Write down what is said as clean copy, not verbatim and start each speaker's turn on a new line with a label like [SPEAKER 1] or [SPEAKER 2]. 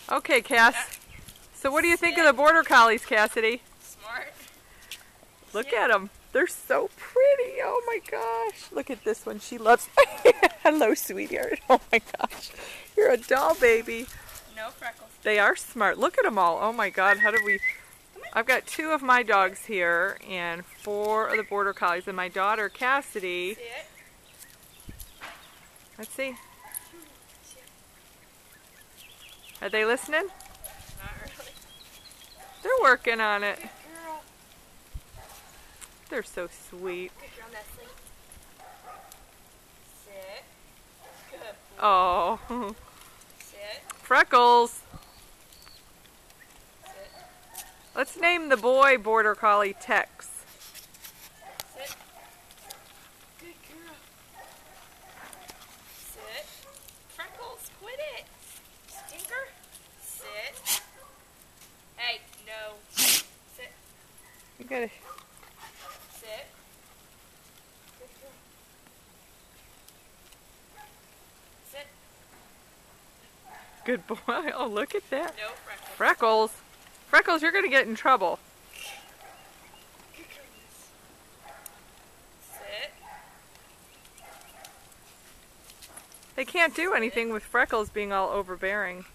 [SPEAKER 1] Okay, Cass. So what do you think of the Border Collies, Cassidy?
[SPEAKER 2] Smart.
[SPEAKER 1] Look at them. They're so pretty. Oh my gosh. Look at this one. She loves... Hello, sweetheart. Oh my gosh. You're a doll baby.
[SPEAKER 2] No freckles.
[SPEAKER 1] They are smart. Look at them all. Oh my God. How did we... I've got 2 of my dogs here and 4 of the Border Collies. And my daughter, Cassidy...
[SPEAKER 2] Sit.
[SPEAKER 1] Let's see. Are they listening?
[SPEAKER 2] Not really.
[SPEAKER 1] They're working on it.
[SPEAKER 2] Good girl.
[SPEAKER 1] They're so sweet.
[SPEAKER 2] Good girl, Nestle. Sit. Good boy.
[SPEAKER 1] Oh.
[SPEAKER 2] Sit.
[SPEAKER 1] Freckles.
[SPEAKER 2] Sit.
[SPEAKER 1] Let's name the boy Border Collie Tex.
[SPEAKER 2] Sit. Good girl. Sit. Freckles, quit it. Stinker. Sit. Hey, no. Sit.
[SPEAKER 1] You gotta...
[SPEAKER 2] Sit. Good girl. Sit.
[SPEAKER 1] Good boy. Oh, look at that.
[SPEAKER 2] No freckles.
[SPEAKER 1] Freckles. Freckles, you're gonna get in trouble.
[SPEAKER 2] Good goodness. Sit.
[SPEAKER 1] They can't do anything with Freckles being all overbearing.